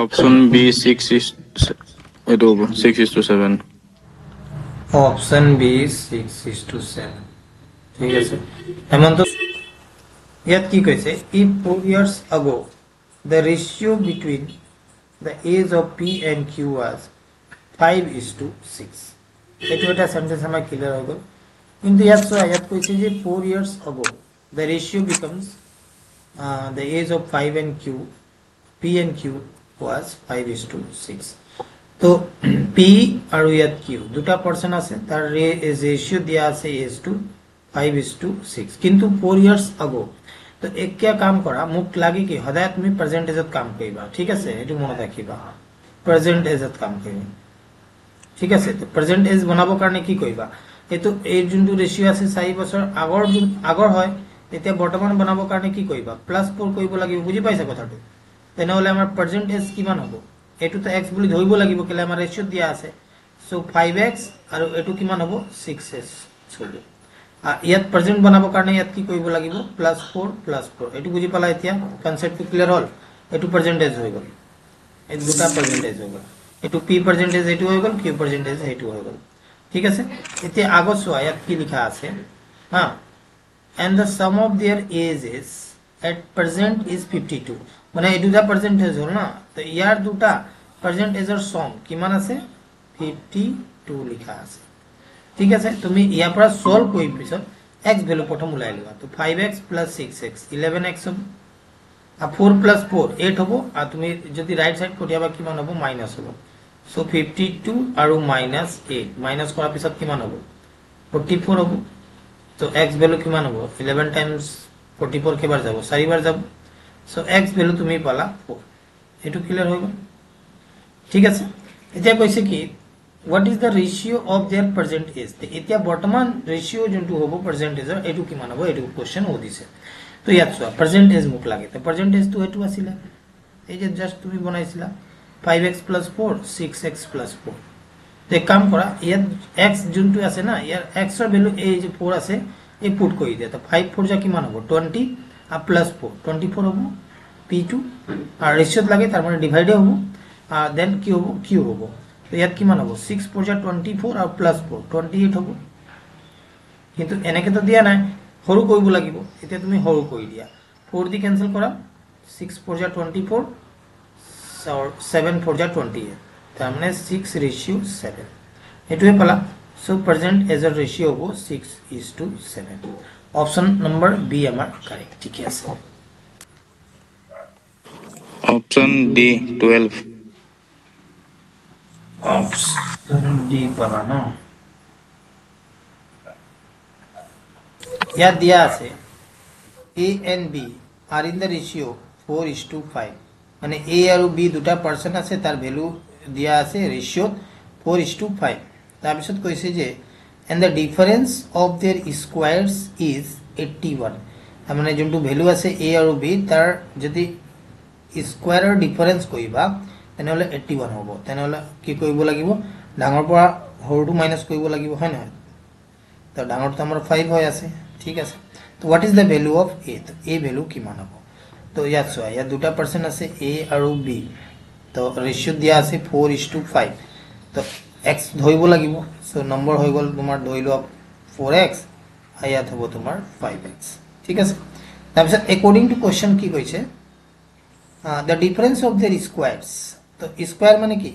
option B 6 is एटो 6:7 option B 6:7 ঠিক আছে হেমন্ত ইয়াত কি কৈছে if 4 years ago the ratio between the age of P and Q was 5:6 এটো এটা সেন্টেন্স আমাৰ ক্লিয়াৰ হৈ গ'ল কিন্তু ইয়াত কৈছে যে 4 years ago the ratio becomes the age of 5 and Q P and Q was 5:6 তো P আৰু ইয়াত Q দুটা পার্সন আছে তার রেশিও দিয়া আছে is to 5:6 কিন্তু 4 years ago তো এক क्या काम কৰা মোক লাগি কি সদায় তুমি প্ৰেজেন্ট এজত কাম কৰিবা ঠিক আছে এটো মনত ৰাখিবা প্ৰেজেন্ট এজত কাম কৰিবা ঠিক আছে তো প্ৰেজেন্ট এজ বনাবৰ কাৰণে কি কৰিবা এটো এই যোনটো ৰেশিও আছে 4 বছৰ আগৰ হয় এতিয়া বৰ্তমান বনাবৰ কাৰণে কি কৰিবা +4 কৰিব লাগিব বুজি পাইছা কথাটো তেনেহলে আমাৰ প্ৰেজেন্ট এজ কিমান হ'ব এটো তো x বুলি ধৰিব লাগিব কেলে আমাৰ ৰেশিও দিয়া আছে সো 5x আৰু এটো কিমান হ'ব 6s হ'ব ইয়াত প্ৰেজেন্ট বনাবৰ কাৰণে ইয়াত কি কৰিব লাগিব +4 এটো বুজি পালা এতিয়া কনসেপ্টটো ক্লিয়াৰ হ'ল এটো পার্সেন্টেজ হৈ গ'ল এই দুটা পার্সেন্টেজ হৈ গ'ল এটো p পার্সেন্টেজ এটো হৈ গ'ল q পার্সেন্টেজ এটো হৈ গ'ল ঠিক আছে এতিয়া আগত চোৱা ইয়াত কি লিখা আছে হা and the sum of their ages at present is 52 মানে এই দুটা পার্সেন্টেজ হ'ল না তো ইয়াৰ দুটা পাৰ্সেন্টেজৰ সম কিমান আছে 52 লিখা আছে ঠিক আছে তুমি ইয়াৰ পৰা সলভ কৰি পিছত x ভ্যালু প্ৰথম উলাই লিবা তো 5x + 6x 11x হ'ব আর 4 + 4 8 হ'ব আর তুমি যদি রাইট সাইড কটিয়াবা কিমান হ'ব মাইনাস হ'ব সো 52 আৰু -8 মাইনাস কৰাৰ পিছত কিমান হ'ব 44 হ'ব তো x ভ্যালু কিমান হ'ব 11 টাইমস 44 কেবাৰ যাব 4 বাৰ যাব সো x ভ্যালু তুমি পালা 4 এটো ক্লিয়ার হৈ গ'ল ঠিক আছে এতিয়া কৈছে কি what is the ratio of their present age এতিয়া বৰ্তমান ৰেশিও যোনটো হ'ব পাৰ্সেন্টেজৰ এটো কিমান হ'ব এটো কোশ্চেন ও দিছে তো ইয়াত চোৱা পার্সেন্টেজ মোক লাগে তো পার্সেন্টেজ তো এটো আছিল এই যে জাস্ট তুমি বনাইছিলা 5x + 4 6x + 4 তে কাম কৰা ইয়াত x যোনটো আছে না ইয়াৰ x ৰ ভ্যালু এই যে 4 আছে এই পুট কৰি দিয়া তো 5 4 যা কিমান হ'ব 20 আর +4 24 হ'ব p2 আর রেশিওত লাগে তার মানে ডিভাইড হ'ব আর দেন কি হ'ব q হ'ব তো ইয়াত কিমান হ'ব 6 4 যা 24 আর +4 28 হ'ব কিন্তু এনেকে তো দিয়া নাই হৰু কৰিব লাগিব এতিয়া তুমি হৰু কৰি দিয়া 4 দি ক্যান্সেল কৰা 6 4 যা 24 और 7 4 যা 28 তাৰ মানে 6:7 এটোই পালা সো প্ৰেজেন্ট এজৰ ৰেশিও হ'ব 6:7 অপশন নাম্বাৰ বি আমাৰ কারেক্ট ঠিক আছে ऑप्शन डी 12 ऑप्शन डी পালা না ইয়াত দিয়া আছে a and b are in the ratio 4:5 মানে a আৰু b দুটা পাৰ্সন আছে তাৰ ভ্যালু দিয়া আছে ৰেশিও 4:5 তাৰ পিছত কৈছে যে and the difference of their squares is 81 মানে যোনটো ভ্যালু আছে a আৰু b তাৰ যদি স্কয়াৰৰ ডিফাৰেন্স কইবা তেনেহলে 81 হ'ব তেনেহলে কি কৰিব লাগিব ডাঙৰ পৰা সৰুটো মাইনাস কৰিব লাগিব হয় না তো ডাঙৰটো আমাৰ 5 হৈ আছে ঠিক আছে তো what is the value of a তো a ভ্যালু কিমান হ'ব তো ইয়াত চোৱা ইয়াত দুটা পাৰ্সন আছে a আৰু b তো ৰেশিও দিয়া আছে 4:5 তো x ধৰিব লাগিব সো নম্বৰ হৈ গল তোমাৰ ধৰিলো 4x আৰ ইয়াত হ'ব তোমাৰ 5x ঠিক আছে তাৰপিছত অ্যাকর্ডিং টু কোশ্চেন কি কৈছে the difference of their squares তো স্কয়ার মানে কি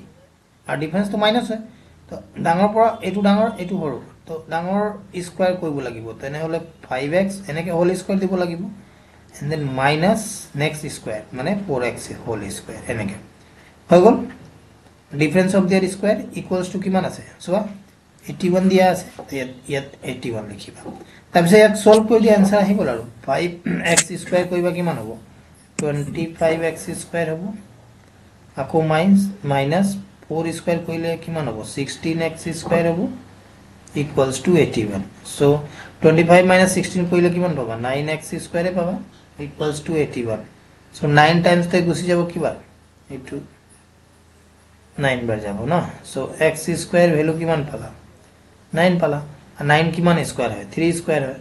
আর ডিফারেন্স তো মাইনাস হয় তো ডাঙৰ পৰা এটো ডাঙৰ এটো সৰু তো ডাঙৰ স্কয়াৰ কৰিব লাগিব তেনেহলে 5x এনেকে হোল স্কয়ার দিব লাগিব and then minus next square মানে 4x হোল স্কয়ার এনেকে হৈ গল difference of their square equals to কিমান আছে সোৱা 81 দিয়া আছে তো ইয়াত 81 লিখিবা তাৰপিছত ইয়াক সলভ কৰি দিয়া आंसर আহি গল আৰু 5x স্কয়াৰ কৰিবা কিমান হ'ব 25x স্কয়াৰ হ'ব আকৌ মাইনাস 4 স্কয়াৰ কৰিলে কিমান হ'ব 16x স্কয়াৰ হ'ব ইকুয়ালস টু 81 সো 25 - 16 কৰিলে কিমান পাবা 9x স্কয়ার পাবা ইকুয়ালস টু 81 সো 9 টাইমস তে গুছি যাব কিবা এটো 9 বার যাব না সো x স্কয়ার ভ্যালু কিমান পালা 9 পালা আর 9 কিমান স্কয়ার হয় 3 স্কয়ার হয়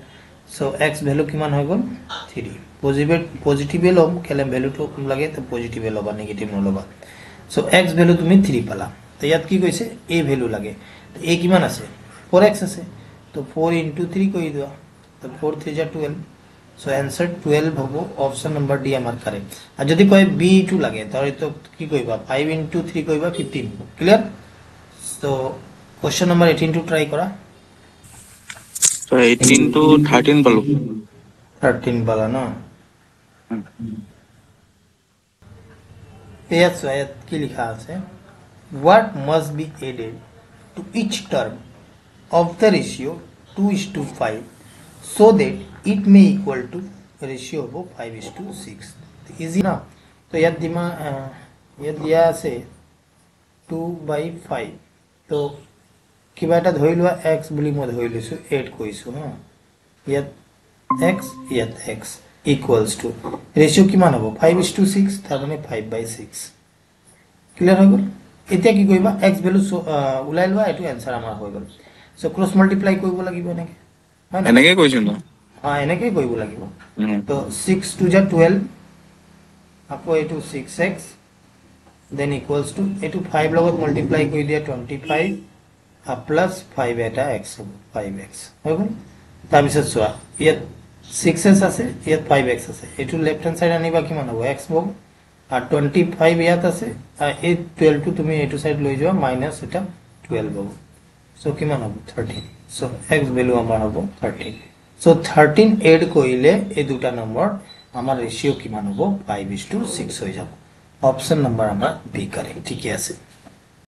সো x ভ্যালু কিমান হৈ গল 3 পজিটিভ লম কেলে ভ্যালু তো লাগে তো পজিটিভ লবা নেগেটিভ নলবা সো x ভ্যালু তুমি 3 পালা তো ইয়াত কি কৈছে a ভ্যালু লাগে তো a কিমান আছে 4x আছে তো 4 into 3 কই দিও তো 4 3 যা 12 সো आंसर 12 হবো অপশন নাম্বার ডি আমার কারেক্ট আর যদি কয় b2 লাগে তাহলে তো কি কইবা 5 into 3 কইবা 15 ক্লিয়ার তো কোশ্চেন নাম্বার 18 টু ট্রাই করা তো 18 to 13 পালো 13 পালা না yes ayat কি লেখা আছে what must be added to each term of the ratio 2:5 so that it may equal to ratio of 5:6 easy না তো ইয়াত দিমা ইয়াত দিয়া আছে 2/5 তো কিবা এটা ধৰি লোৱা x বুলি মই ধৰি লৈছো 8 কৈছো হা ইয়াত x ইয়াত x equals to ratio কিমান হ'ব 5:6 তাৰ মানে 5/6 ক্লিয়াৰ হৈ গ'ল এতিয়া কি কৰিবা x ভ্যালু উলাই লোৱা এটো आंसर আমাৰ হৈ গ'ল সো ক্ৰস মাল্টিপ্লাই কৰিব লাগিব এনেকে হয় না এনেকে কৈছো ন এনেকে কৰিব লাগিব তো 6 to 12 আকৌ এটো 6x then equals to এটো 5 লগত মাল্টিপ্লাই কৰি দিয়া 25 plus 5 এটা x হ'ব 5x হৈ গ'ল তাৰ পিছত চোৱা ইয়াত 6s আছে ইয়াত 5x আছে এটো লেফট হ্যান্ড সাইড আনিবা কিমান হ'ব x হ'ব আর 25 ইয়াত আছে আর এই 12 টু তুমি এটো সাইড লৈ যাও মাইনাস এটা 12 হ'ব সো কিমান হ'ব 13 সো x ভ্যালু আমাৰ হ'ব 13 সো 13 এড কৰিলে এই দুটা নম্বৰ আমাৰ ৰেশিও কিমান হ'ব 5:6 হৈ যাব অপশন নাম্বাৰ আমৰা বি কাৰেক্ট ঠিক আছে